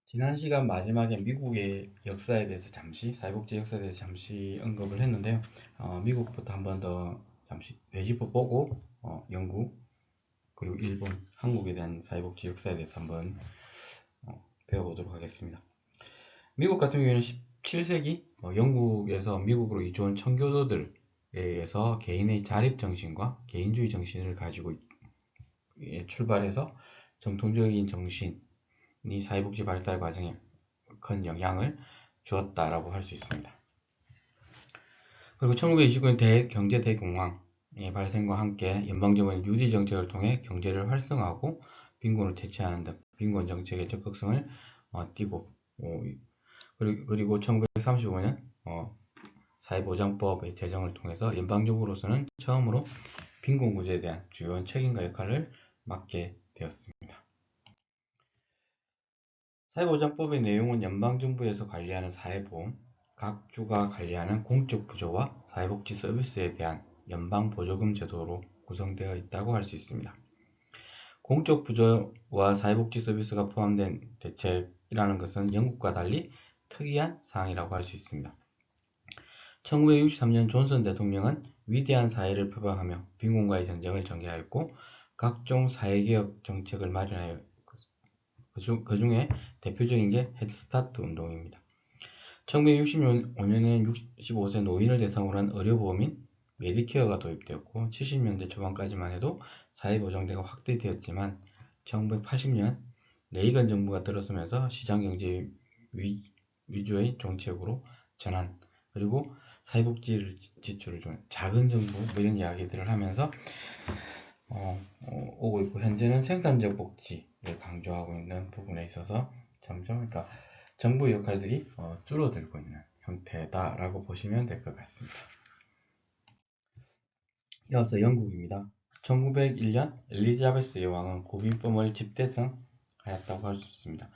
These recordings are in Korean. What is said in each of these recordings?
지난 시간 마지막에 미국의 역사에 대해서 사회복지 역사에 대해서 잠시 언급을 했는데요. 미국부터 한 번 더 잠시 되짚어 보고, 영국, 그리고 일본, 한국에 대한 사회복지 역사에 대해서 한번 배워보도록 하겠습니다. 미국 같은 경우에는 17세기 영국에서 미국으로 이주한 청교도들에 의해서 개인의 자립정신과 개인주의 정신을 가지고 출발해서 전통적인 정신이 사회복지 발달 과정에 큰 영향을 주었다라고 할 수 있습니다. 그리고 1929년 경제 대공황의 발생과 함께 연방정부는 뉴딜 정책을 통해 경제를 활성화하고 빈곤을 퇴치하는 등 빈곤 정책의 적극성을 띠고, 그리고 1935년 사회보장법의 제정을 통해서 연방정부로서는 처음으로 빈곤 구제에 대한 주요한 책임과 역할을 맡게 되었습니다. 사회보장법의 내용은 연방정부에서 관리하는 사회보험, 각 주가 관리하는 공적 부조와 사회복지 서비스에 대한 연방보조금 제도로 구성되어 있다고 할 수 있습니다. 공적 부조와 사회복지 서비스가 포함된 대책이라는 것은 영국과 달리 특이한 사항이라고 할 수 있습니다. 1963년 존슨 대통령은 위대한 사회를 표방하며 빈곤과의 전쟁을 전개하였고 각종 사회개혁 정책을 마련하여 그 중에 대표적인 게 헤드스타트 운동입니다. 1965년에는 65세 노인을 대상으로 한 의료보험인 메디케어가 도입되었고 70년대 초반까지만 해도 사회보장제가 확대되었지만 1980년 레이건 정부가 들어서면서 시장경제 위주의 정책으로 전환, 그리고 사회복지 지출을 좀 작은 정부 이런 이야기들을 하면서 오고 있고, 현재는 생산적 복지를 강조하고 있는 부분에 있어서 점점 그러니까 정부 역할들이 줄어들고 있는 형태다라고 보시면 될 것 같습니다. 이어서 영국입니다. 1901년 엘리자베스 여왕은 구빈법을 집대성하였다고 할 수 있습니다.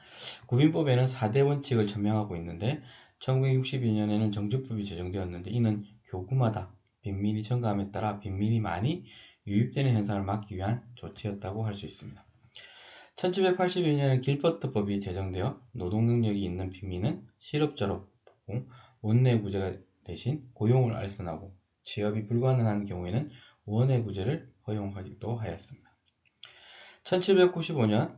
구빈법에는 4대 원칙을 천명하고 있는데 1962년에는 정주법이 제정되었는데 이는 교구마다 빈민이 증가함에 따라 빈민이 많이 유입되는 현상을 막기 위한 조치였다고 할 수 있습니다. 1782년에 길버트법이 제정되어 노동능력이 있는 빈민은 실업자로 보고 원내구제가 대신 고용을 알선하고 취업이 불가능한 경우에는 원외구제를 허용하기도 하였습니다. 1795년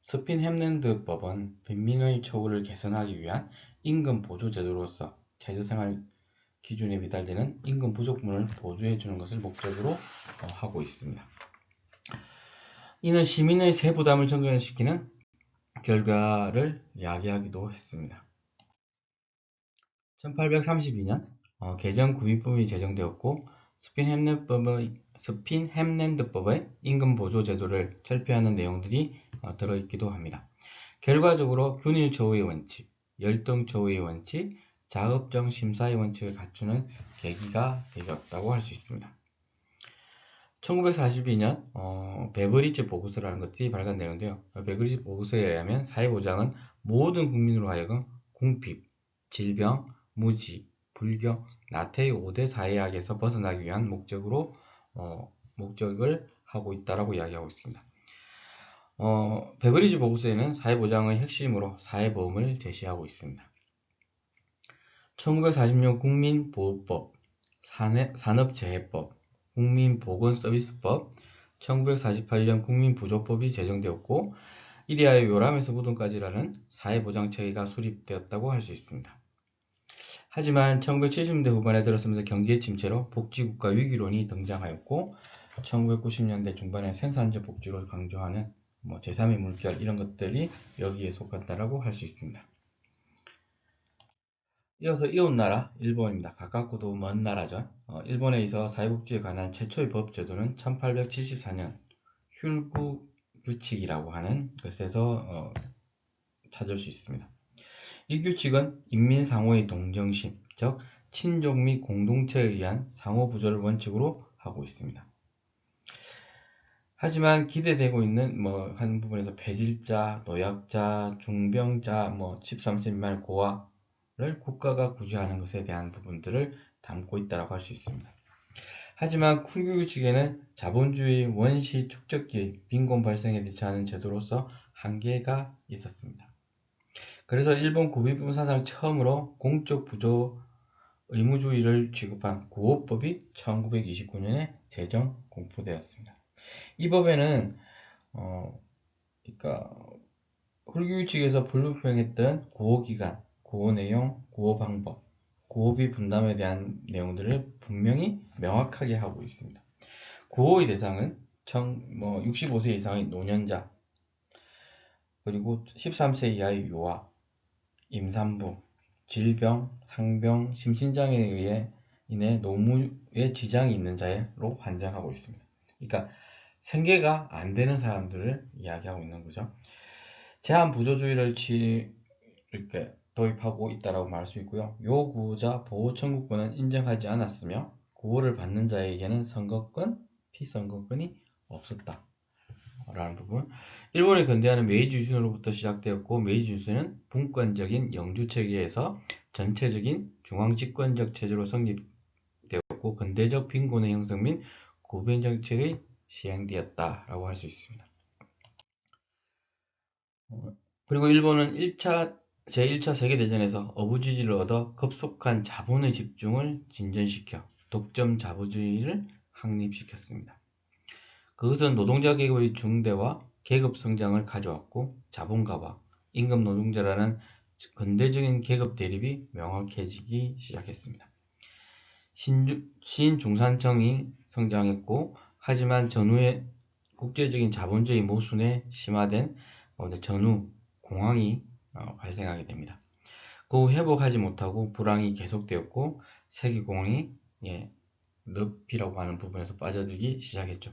스핀햄랜드법은 빈민의 처우를 개선하기 위한 임금 보조 제도로서 최저생활 기준에 미달되는 임금 부족분을 보조해 주는 것을 목적으로 하고 있습니다. 이는 시민의 세부담을 증가시키는 결과를 야기하기도 했습니다. 1832년 개정 구빈법이 제정되었고 스핀햄랜드법의 임금 보조 제도를 철폐하는 내용들이 들어있기도 합니다. 결과적으로 균일 조의 원칙, 열등 조의 원칙, 자업정 심사의 원칙을 갖추는 계기가 되었다고 할 수 있습니다. 1942년 베버리지 보고서라는 것이 발간되는데요. 베버리지 보고서에 의하면 사회보장은 모든 국민으로 하여금 궁핍, 질병, 무지, 불경, 나태의 5대 사회학에서 벗어나기 위한 목적을 하고 있다라고 이야기하고 있습니다. 베버리지 보고서에는 사회보장의 핵심으로 사회보험을 제시하고 있습니다. 1940년 국민보호법, 산업재해법, 국민보건서비스법, 1948년 국민부조법이 제정되었고 이리하여 요람에서 무덤까지라는 사회보장체계가 수립되었다고 할 수 있습니다. 하지만 1970년대 후반에 들어서면서 경제 침체로 복지국가 위기론이 등장하였고 1990년대 중반에 생산적 복지를 강조하는 제3의 물결 이런 것들이 여기에 속한다라고 할 수 있습니다. 이어서 이웃나라 일본입니다. 가깝고도 먼 나라죠. 일본에 있어 사회복지에 관한 최초의 법제도는 1874년 휼구 규칙이라고 하는 것에서 찾을 수 있습니다. 이 규칙은 인민 상호의 동정심, 즉 친족 및 공동체에 의한 상호 부조를 원칙으로 하고 있습니다. 하지만 기대되고 있는 한 부분에서 폐질자, 노약자, 중병자, 13세 미만의 고아를 국가가 구제하는 것에 대한 부분들을 담고 있다고 할 수 있습니다. 하지만 쿨규 규칙에는 자본주의 원시 축적기 빈곤 발생에 대처하는 제도로서 한계가 있었습니다. 그래서 일본 고비품 사상 처음으로 공적 부조 의무주의를 취급한 구호법이 1929년에 제정 공포되었습니다. 이 법에는 그러니까 훌규 측에서 불분명했던 구호기간, 구호내용, 구호방법, 구호비 분담에 대한 내용들을 분명히 명확하게 하고 있습니다. 구호의 대상은 65세 이상의 노년자, 그리고 13세 이하의 유아, 임산부, 질병, 상병, 심신장애에 의해 인해 노무에 지장이 있는 자로 환장하고 있습니다. 그러니까 생계가 안 되는 사람들을 이야기하고 있는 거죠. 제한 부조주의를 이렇게 도입하고 있다라고 말할 수 있고요. 요 구호자 보호 청구권은 인정하지 않았으며 구호를 받는 자에게는 선거권, 피선거권이 없었다. 라는 부분. 일본의 근대화는 메이지 유신으로부터 시작되었고 메이지 유신은 분권적인 영주체계에서 전체적인 중앙집권적 체제로 성립되었고 근대적 빈곤의 형성 및 구빈 정책의 시행되었다라고 할 수 있습니다. 그리고 일본은 제1차 세계대전에서 어부지지를 얻어 급속한 자본의 집중을 진전시켜 독점 자부주의를 확립시켰습니다. 그것은 노동자 계급의 중대와 계급 성장을 가져왔고 자본가와 임금 노동자라는 근대적인 계급 대립이 명확해지기 시작했습니다. 신중산층이 성장했고 하지만 전후에 국제적인 자본주의 모순에 심화된 전후 공황이 발생하게 됩니다. 그 후 회복하지 못하고 불황이 계속되었고 세계공황이 늪이라고 하는 부분에서 빠져들기 시작했죠.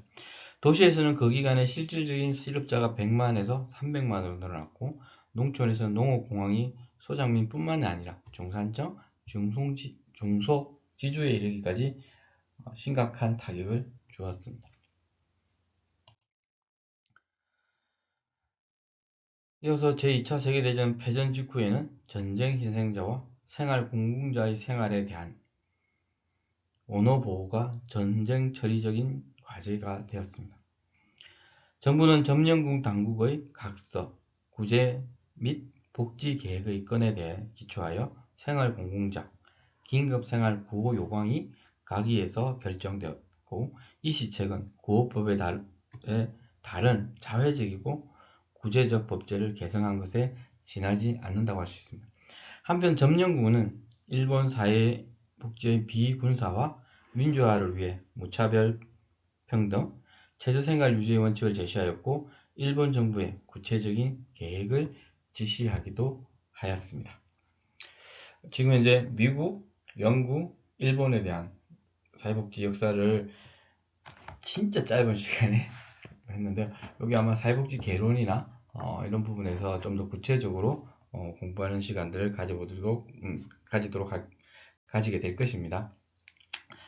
도시에서는 그 기간에 실질적인 실업자가 100만에서 300만으로 늘어났고 농촌에서는 농업공황이 소작민뿐만 아니라 중산층, 중소지주에 이르기까지 심각한 타격을 주었습니다. 이어서 제2차 세계대전 패전 직후에는 전쟁 희생자와 생활 공공자의 생활에 대한 언어 보호가 전쟁 처리적인 과제가 되었습니다. 정부는 점령국 당국의 각서, 구제 및 복지 계획의 건에 대해 기초하여 생활 공공자, 긴급생활 구호 요강이 가기에서 결정되었고 이 시책은 구호법의 다른 자회적이고 구제적 법제를 개성한 것에 지나지 않는다고 할 수 있습니다. 한편 점령군은 일본 사회복지의 비군사와 민주화를 위해 무차별 평등, 최저생활 유지의 원칙을 제시하였고 일본 정부에 구체적인 계획을 지시하기도 하였습니다. 지금 이제 미국, 영국, 일본에 대한 사회복지 역사를 진짜 짧은 시간에 했는데 여기 아마 사회복지 개론이나 이런 부분에서 좀 더 구체적으로 공부하는 시간들을 가지게 될 것입니다.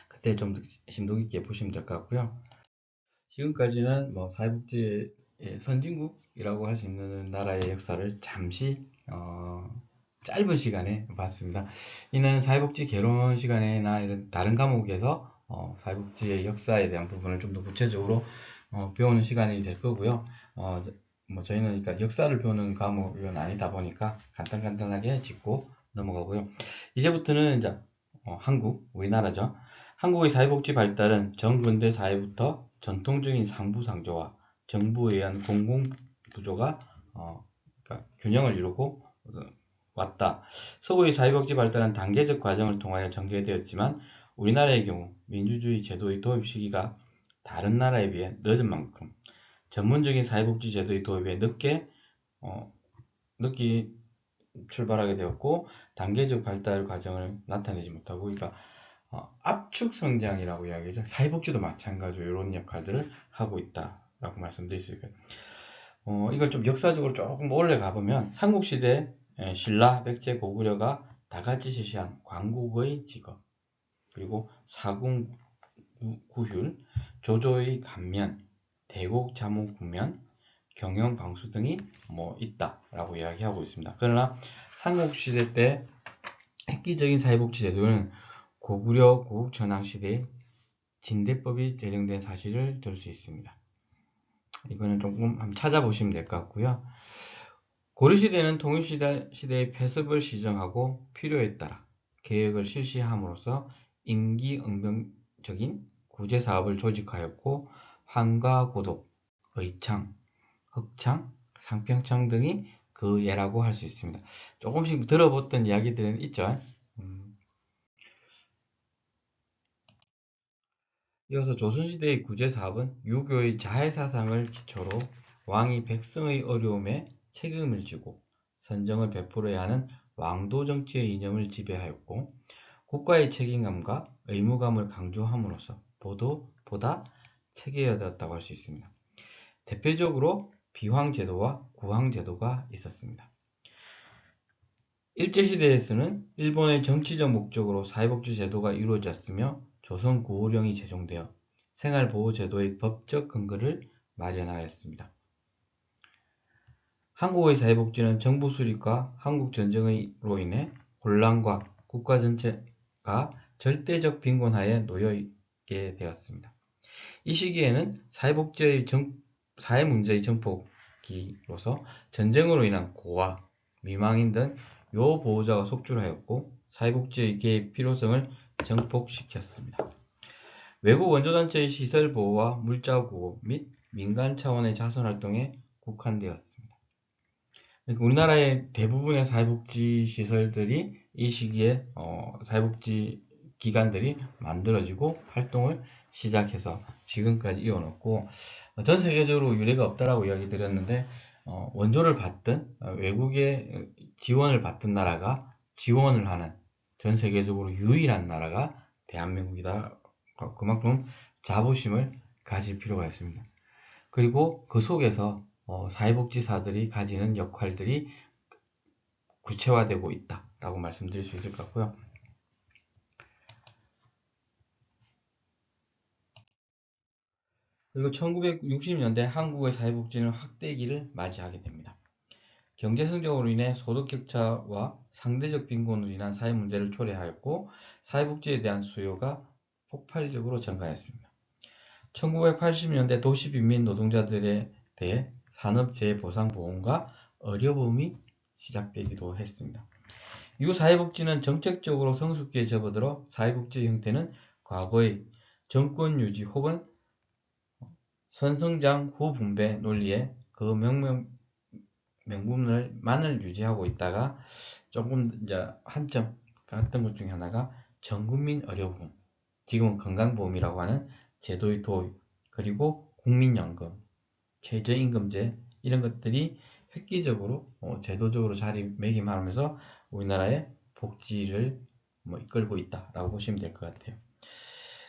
그때 좀 더 심도 있게 보시면 될 것 같고요. 지금까지는 사회복지의 선진국이라고 할 수 있는 나라의 역사를 잠시 짧은 시간에 봤습니다. 이는 사회복지 개론 시간에나 이런 다른 과목에서 사회복지의 역사에 대한 부분을 좀 더 구체적으로 배우는 시간이 될 거고요. 저희는 그러니까 역사를 배우는 과목은 아니다 보니까 간단하게 짚고 넘어가고요. 이제부터는 이제 우리나라죠. 한국의 사회복지 발달은 정근대 사회부터 전통적인 상부상조와 정부에 의한 공공부조가 그러니까 균형을 이루고 왔다. 서구의 사회복지 발달은 단계적 과정을 통하여 전개되었지만 우리나라의 경우 민주주의 제도의 도입 시기가 다른 나라에 비해 늦은 만큼 전문적인 사회복지 제도의 도입에 늦게 출발하게 되었고 단계적 발달 과정을 나타내지 못하고 그러니까 압축 성장이라고 이야기하죠. 사회복지도 마찬가지로 이런 역할들을 하고 있다라고 말씀드릴 수 있고요. 이걸 좀 역사적으로 조금 오래 가보면 삼국시대 신라, 백제, 고구려가 다같이 실시한 광국의 직업, 그리고 사군 구휼, 조조의 간면, 대곡 자무 구면, 경영 방수 등이 있다라고 이야기하고 있습니다. 그러나 삼국시대 때 획기적인 사회복지 제도는 고구려 고국천황 시대에 진대법이 제정된 사실을 들 수 있습니다. 이거는 조금 한번 찾아보시면 될 것 같고요. 고려시대는 통일시대의 폐습을 시정하고 필요에 따라 계획을 실시함으로써 임기응변적인 구제사업을 조직하였고 환과 고독, 의창, 흑창, 상평창 등이 그 예라고 할 수 있습니다. 조금씩 들어봤던 이야기들은 있죠. 이어서 조선시대의 구제사업은 유교의 자해사상을 기초로 왕이 백성의 어려움에 책임을 지고 선정을 베풀어야 하는 왕도정치의 이념을 지배하였고 국가의 책임감과 의무감을 강조함으로써 보다 체계화되었다고 할 수 있습니다. 대표적으로 비황제도와 구황제도가 있었습니다. 일제시대에서는 일본의 정치적 목적으로 사회복지 제도가 이루어졌으며 조선 구호령이 제정되어 생활보호제도의 법적 근거를 마련하였습니다. 한국의 사회복지는 정부 수립과 한국전쟁으로 인해 혼란과 국가 전체가 절대적 빈곤하에 놓여 있게 되었습니다. 이 시기에는 사회 문제의 증폭기로서 전쟁으로 인한 고아, 미망인 등 요보호자가 속출하였고 사회복지의 개입 필요성을 증폭시켰습니다. 외국 원조단체의 시설 보호와 물자 구호 및 민간 차원의 자선 활동에 국한되었습니다. 우리나라의 대부분의 사회복지 시설들이 이 시기에 사회복지 기관들이 만들어지고 활동을 시작해서 지금까지 이어놓고 전 세계적으로 유례가 없다라고 이야기 드렸는데 원조를 받든 외국의 지원을 받던 나라가 지원을 하는 전 세계적으로 유일한 나라가 대한민국이다. 그만큼 자부심을 가질 필요가 있습니다. 그리고 그 속에서 사회복지사들이 가지는 역할들이 구체화되고 있다라고 말씀드릴 수 있을 것 같고요. 그리고 1960년대 한국의 사회복지는 확대기를 맞이하게 됩니다. 경제 성장으로 인해 소득 격차와 상대적 빈곤으로 인한 사회 문제를 초래하였고 사회복지에 대한 수요가 폭발적으로 증가했습니다. 1980년대 도시빈민 노동자들에 대해 산업재해보상보험과 의료보험이 시작되기도 했습니다. 이후 사회복지는 정책적으로 성숙기에 접어들어 사회복지의 형태는 과거의 정권 유지 혹은 선성장 후분배 논리의 그 명분만을 유지하고 있다가 조금 이제 한점 갔던 것 중에 하나가 전국민 의료보험, 지금은 건강보험이라고 하는 제도의 도입, 그리고 국민연금, 최저임금제 이런 것들이 획기적으로 제도적으로 자리매김하면서 우리나라의 복지를 이끌고 있다라고 보시면 될 것 같아요.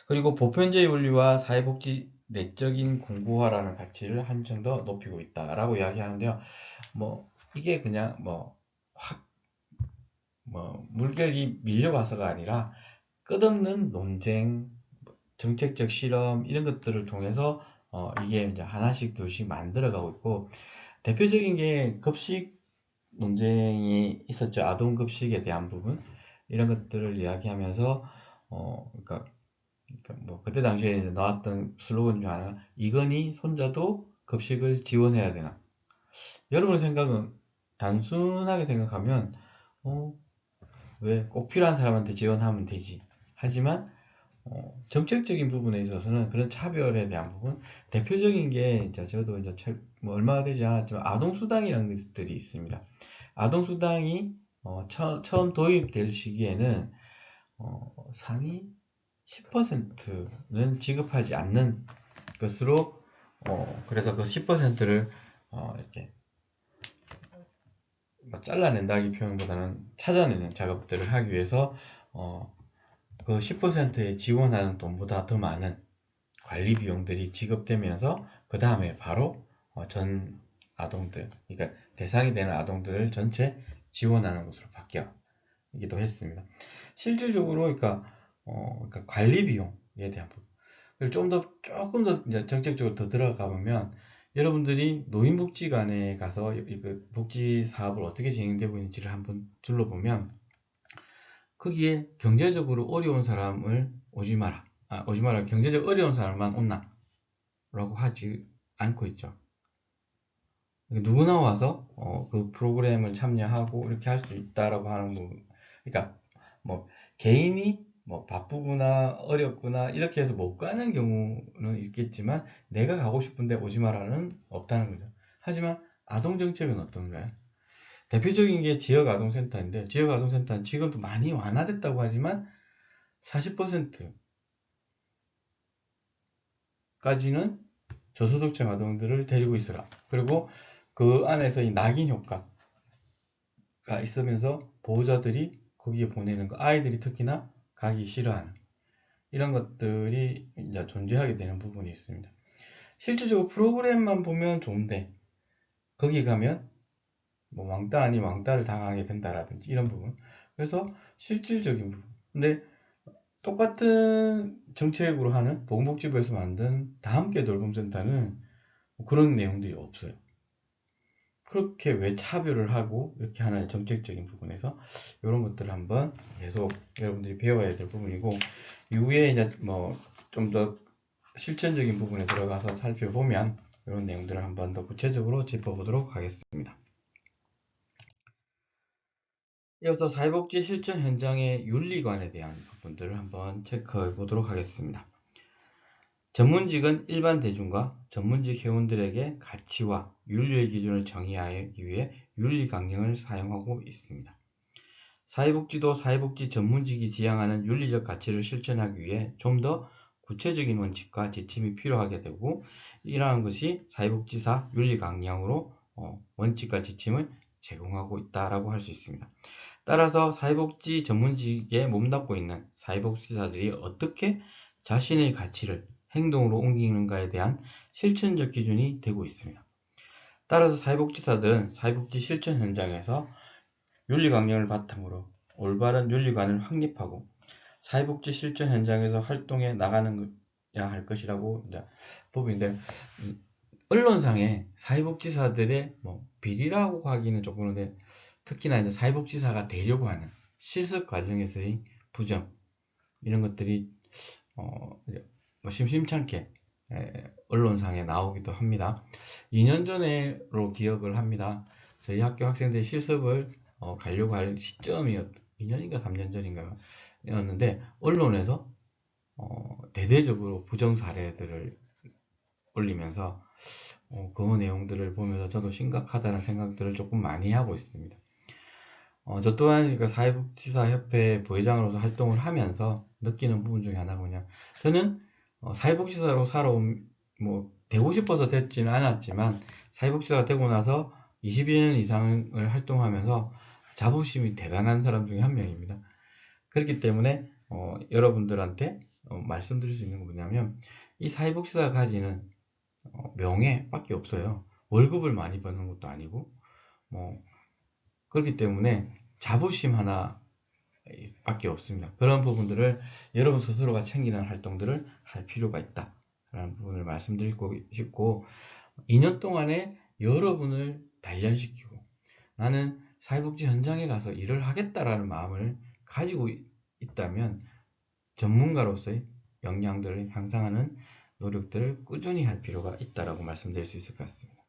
그리고 보편제의 원리와 사회복지 내적인 공고화라는 가치를 한층 더 높이고 있다라고 이야기하는데요. 이게 그냥 물결이 밀려와서가 아니라 끝없는 논쟁, 정책적 실험 이런 것들을 통해서 이게 이제 하나씩 둘씩 만들어가고 있고 대표적인 게 급식 논쟁이 있었죠. 아동급식에 대한 부분 이런 것들을 이야기하면서 그러니까 그때 당시에 나왔던 슬로건 중 하나가 이건희 손자도 급식을 지원해야 되나? 여러분의 생각은 단순하게 생각하면 왜 꼭 필요한 사람한테 지원하면 되지. 하지만 정책적인 부분에 있어서는 그런 차별에 대한 부분 대표적인 게 이제 저도 이제 얼마 되지 않았지만 아동수당이라는 것들이 있습니다. 아동수당이 처음 도입될 시기에는 상위 10%는 지급하지 않는 것으로 그래서 그 10%를 이렇게 잘라낸다기 표현보다는 찾아내는 작업들을 하기 위해서 그 10%에 지원하는 돈보다 더 많은 관리 비용들이 지급되면서 그 다음에 바로 전 아동들, 그러니까 대상이 되는 아동들을 전체 지원하는 것으로 바뀌기도 했습니다. 실질적으로 그러니까 관리 비용에 대한 부분. 그리고 조금 더 이제 정책적으로 더 들어가 보면 여러분들이 노인복지관에 가서 그 복지 사업을 어떻게 진행되고 있는지를 한번 둘러보면 거기에 경제적으로 어려운 사람을 오지 마라. 경제적 어려운 사람만 온나? 라고 하지 않고 있죠. 누구나 와서 그 프로그램을 참여하고 이렇게 할 수 있다라고 하는 부분. 그러니까 뭐 개인이 뭐 바쁘구나 어렵구나 이렇게 해서 못 가는 경우는 있겠지만 내가 가고 싶은데 오지 마라는 없다는 거죠. 하지만 아동정책은 어떤가요? 대표적인 게 지역아동센터인데 지역아동센터는 지금도 많이 완화됐다고 하지만 40%까지는 저소득층 아동들을 데리고 있으라. 그리고 그 안에서 이 낙인 효과가 있으면서 보호자들이 거기에 보내는 거, 아이들이 특히나 가기 싫어하는 이런 것들이 이제 존재하게 되는 부분이 있습니다. 실질적으로 프로그램만 보면 좋은데 거기 가면 뭐 왕따 아닌 왕따를 당하게 된다라든지 이런 부분. 그래서 실질적인 부분. 근데 똑같은 정책으로 하는 보건복지부에서 만든 다함께 돌봄센터는 뭐 그런 내용들이 없어요. 그렇게 왜 차별을 하고 이렇게 하나의 정책적인 부분에서 이런 것들을 한번 계속 여러분들이 배워야 될 부분이고, 이후에 이제 뭐 좀 더 실천적인 부분에 들어가서 살펴보면 이런 내용들을 한번 더 구체적으로 짚어보도록 하겠습니다. 이어서 사회복지 실천 현장의 윤리관에 대한 부분들을 한번 체크해 보도록 하겠습니다. 전문직은 일반 대중과 전문직 회원들에게 가치와 윤리의 기준을 정의하기 위해 윤리 강령을 사용하고 있습니다. 사회복지도 사회복지 전문직이 지향하는 윤리적 가치를 실천하기 위해 좀 더 구체적인 원칙과 지침이 필요하게 되고, 이러한 것이 사회복지사 윤리 강령으로 원칙과 지침을 제공하고 있다라고 할 수 있습니다. 따라서 사회복지 전문직에 몸담고 있는 사회복지사들이 어떻게 자신의 가치를 행동으로 옮기는가에 대한 실천적 기준이 되고 있습니다. 따라서 사회복지사들은 사회복지 실천 현장에서 윤리 강령을 바탕으로 올바른 윤리관을 확립하고 사회복지 실천 현장에서 활동해 나가는 야 할 것이라고 이제 부분인데, 언론상에 사회복지사들의 뭐 비리라고 하기는 조금 그런데, 특히나 이제 사회복지사가 되려고 하는 실습 과정에서의 부정 이런 것들이 뭐 심심찮게 언론상에 나오기도 합니다. 2년 전에로 기억을 합니다. 저희 학교 학생들이 실습을 가려고 할 시점이었, 2년인가 3년 전인가 였는데, 언론에서 대대적으로 부정 사례들을 올리면서 그 내용들을 보면서 저도 심각하다는 생각들을 조금 많이 하고 있습니다. 저 또한 그 사회복지사 협회 부회장으로서 활동을 하면서 느끼는 부분 중에 하나가 뭐냐, 저는 사회복지사로 살아온, 뭐 되고 싶어서 됐지는 않았지만 사회복지사가 되고 나서 22년 이상을 활동하면서 자부심이 대단한 사람 중에 한 명입니다. 그렇기 때문에 여러분들한테 말씀드릴 수 있는 건 뭐냐면, 이 사회복지사가 가지는 명예밖에 없어요. 월급을 많이 받는 것도 아니고, 뭐 그렇기 때문에 자부심 하나 밖에 없습니다. 그런 부분들을 여러분 스스로가 챙기는 활동들을 할 필요가 있다 라는 부분을 말씀드리고 싶고, 2년 동안에 여러분을 단련시키고 나는 사회복지 현장에 가서 일을 하겠다라는 마음을 가지고 있다면 전문가로서의 역량들을 향상하는 노력들을 꾸준히 할 필요가 있다라고 말씀드릴 수 있을 것 같습니다.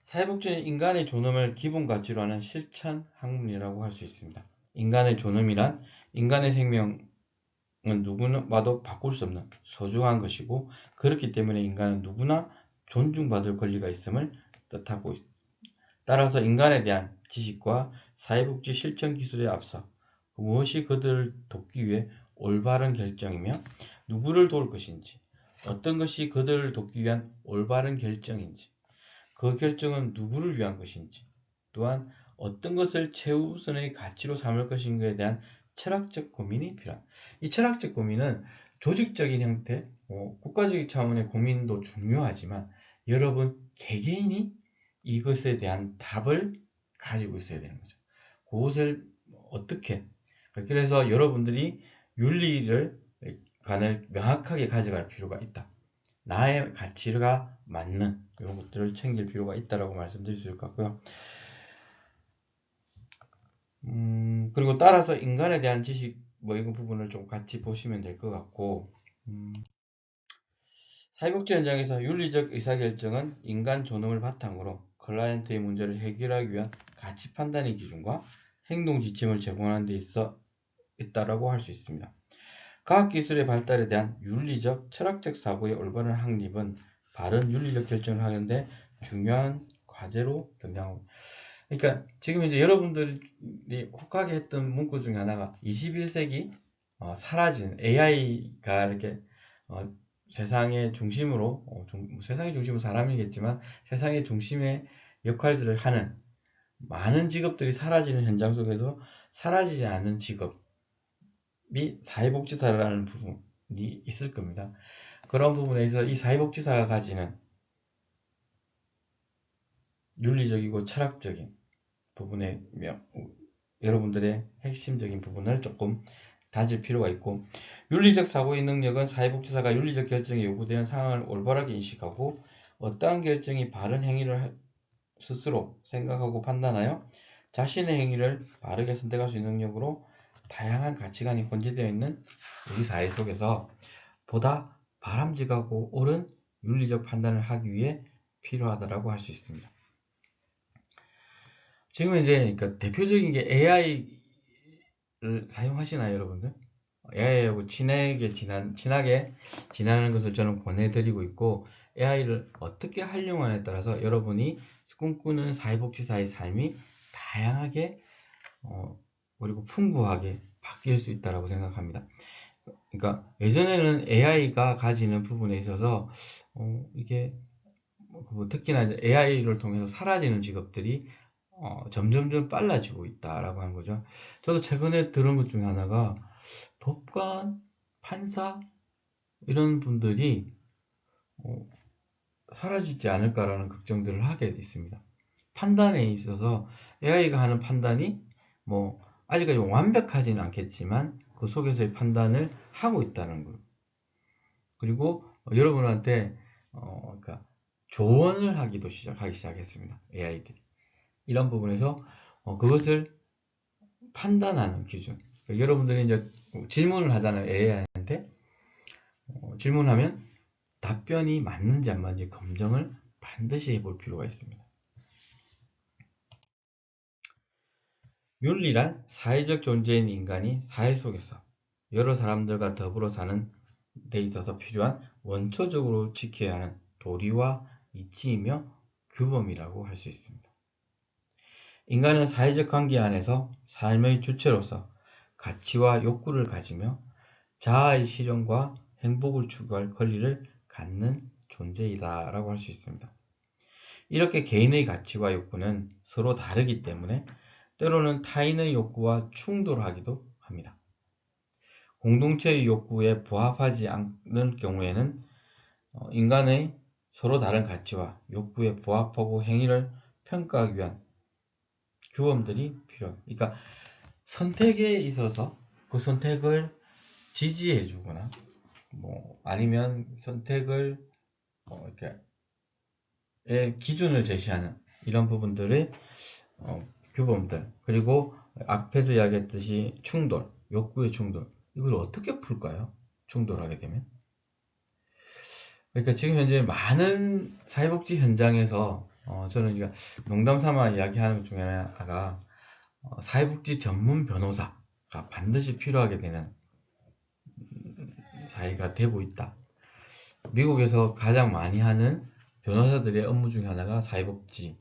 사회복지는 인간의 존엄을 기본 가치로 하는 실천 학문이라고 할 수 있습니다. 인간의 존엄이란 인간의 생명은 누구나도 바꿀 수 없는 소중한 것이고, 그렇기 때문에 인간은 누구나 존중받을 권리가 있음을 뜻하고 있습니다. 따라서 인간에 대한 지식과 사회복지 실천 기술에 앞서 무엇이 그들을 돕기 위해 올바른 결정이며 누구를 도울 것인지, 어떤 것이 그들을 돕기 위한 올바른 결정인지, 그 결정은 누구를 위한 것인지, 또한 어떤 것을 최우선의 가치로 삼을 것인가에 대한 철학적 고민이 필요합니다. 이 철학적 고민은 조직적인 형태, 국가적인 차원의 고민도 중요하지만 여러분 개개인이 이것에 대한 답을 가지고 있어야 되는 거죠. 그것을 어떻게, 그래서 여러분들이 윤리를 관을 명확하게 가져갈 필요가 있다. 나의 가치가 맞는 이런 것들을 챙길 필요가 있다라고 말씀드릴 수 있을 것 같고요. 그리고 따라서 인간에 대한 지식 뭐 이런 부분을 좀 같이 보시면 될 것 같고, 사회복지 현장에서 윤리적 의사결정은 인간 존엄을 바탕으로 클라이언트의 문제를 해결하기 위한 가치 판단의 기준과 행동 지침을 제공하는 데 있다라고 할 수 있습니다. 과학기술의 발달에 대한 윤리적, 철학적 사고의 올바른 확립은 바른 윤리적 결정을 하는데 중요한 과제로 등장하고, 그러니까 지금 이제 여러분들이 혹하게 했던 문구 중에 하나가 21세기 사라진 AI가 이렇게 세상의 중심으로 세상의 중심은 사람이겠지만 세상의 중심의 역할들을 하는 많은 직업들이 사라지는 현장 속에서 사라지지 않는 직업이 사회복지사라는 부분이 있을 겁니다. 그런 부분에서 이 사회복지사가 가지는 윤리적이고 철학적인 부분에 여러분들의 핵심적인 부분을 조금 다질 필요가 있고, 윤리적 사고의 능력은 사회복지사가 윤리적 결정이 요구되는 상황을 올바르게 인식하고 어떠한 결정이 바른 행위를 스스로 생각하고 판단하여 자신의 행위를 바르게 선택할 수 있는 능력으로 다양한 가치관이 혼재되어 있는 우리 사회 속에서 보다 바람직하고 옳은 윤리적 판단을 하기 위해 필요하다고 할 수 있습니다. 지금 이제 그러니까 대표적인 게 AI를 사용하시나요, 여러분들? AI하고 친하게 지나는 것을 저는 권해드리고 있고, AI를 어떻게 활용하냐에 따라서 여러분이 꿈꾸는 사회복지사의 삶이 다양하게 그리고 풍부하게 바뀔 수 있다고 생각합니다. 그러니까 예전에는 AI가 가지는 부분에 있어서 이게 특히나 AI를 통해서 사라지는 직업들이 점점점 빨라지고 있다라고 한 거죠. 저도 최근에 들은 것 중에 하나가 법관, 판사 이런 분들이 사라지지 않을까라는 걱정들을 하게 있습니다. 판단에 있어서 AI가 하는 판단이 뭐 아직까지 완벽하지는 않겠지만 그 속에서의 판단을 하고 있다는 것. 그리고 여러분한테 그러니까 조언을 하기 시작했습니다. AI들이. 이런 부분에서 그것을 판단하는 기준. 그러니까 여러분들이 이제 질문을 하잖아요. AI한테. 질문하면 답변이 맞는지 안 맞는지 검증을 반드시 해볼 필요가 있습니다. 윤리란 사회적 존재인 인간이 사회 속에서 여러 사람들과 더불어 사는 데 있어서 필요한 원초적으로 지켜야 하는 도리와 이치이며 규범이라고 할 수 있습니다. 인간은 사회적 관계 안에서 삶의 주체로서 가치와 욕구를 가지며 자아의 실현과 행복을 추구할 권리를 갖는 존재이다 라고 할 수 있습니다. 이렇게 개인의 가치와 욕구는 서로 다르기 때문에 때로는 타인의 욕구와 충돌하기도 합니다. 공동체의 욕구에 부합하지 않는 경우에는 인간의 서로 다른 가치와 욕구에 부합하고 행위를 평가하기 위한 규범들이 필요합니다. 그러니까 선택에 있어서 그 선택을 지지해 주거나 뭐 아니면 선택을 이렇게 기준을 제시하는 이런 부분들의 규범들, 그리고 앞에서 이야기했듯이 충돌, 욕구의 충돌, 이걸 어떻게 풀까요? 충돌하게 되면. 그러니까 지금 현재 많은 사회복지 현장에서 저는 이제 농담 삼아 이야기하는 것 중에 하나가 사회복지 전문 변호사가 반드시 필요하게 되는 사회가 되고 있다. 미국에서 가장 많이 하는 변호사들의 업무 중에 하나가 사회복지에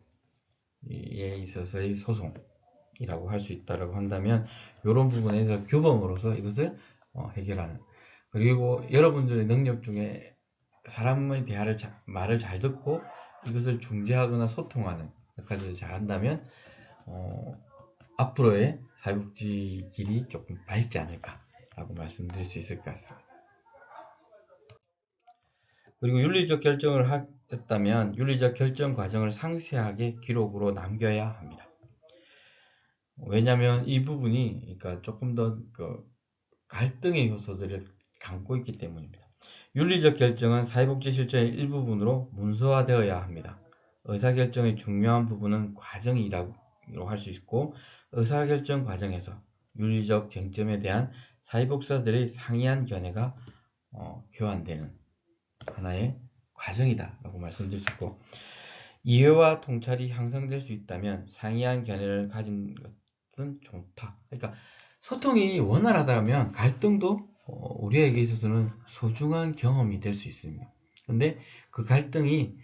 있어서의 소송이라고 할 수 있다고 한다면, 이런 부분에서 규범으로서 이것을 해결하는, 그리고 여러분들의 능력 중에 사람의 말을 잘 듣고 이것을 중재하거나 소통하는 역할들을 잘 한다면 앞으로의 사회복지 길이 조금 밝지 않을까라고 말씀드릴 수 있을 것 같습니다. 그리고 윤리적 결정을 했다면 윤리적 결정 과정을 상세하게 기록으로 남겨야 합니다. 왜냐하면 이 부분이 그러니까 조금 더 갈등의 요소들을 담고 있기 때문입니다. 윤리적 결정은 사회복지 실천의 일부분으로 문서화되어야 합니다. 의사결정의 중요한 부분은 과정이라고 할 수 있고, 의사결정 과정에서 윤리적 쟁점에 대한 사회복지사들의 상이한 견해가 교환되는 하나의 과정이다라고 말씀드릴 수 있고, 이해와 통찰이 향상될 수 있다면 상이한 견해를 가진 것은 좋다. 그러니까 소통이 원활하다면 갈등도 우리에게 있어서는 소중한 경험이 될 수 있습니다. 근데 그 갈등이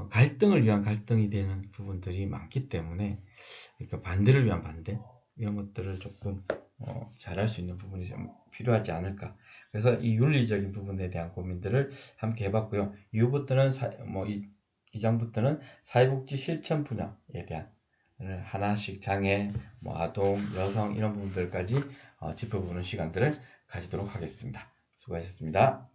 갈등을 위한 갈등이 되는 부분들이 많기 때문에, 그러니까 반대를 위한 반대, 이런 것들을 조금 잘할 수 있는 부분이 좀 필요하지 않을까. 그래서 이 윤리적인 부분에 대한 고민들을 함께 해봤고요. 이후부터는 이 장부터는 사회복지 실천 분야에 대한 하나씩 장애, 아동, 여성 이런 부분들까지 짚어보는 시간들을 가지도록 하겠습니다. 수고하셨습니다.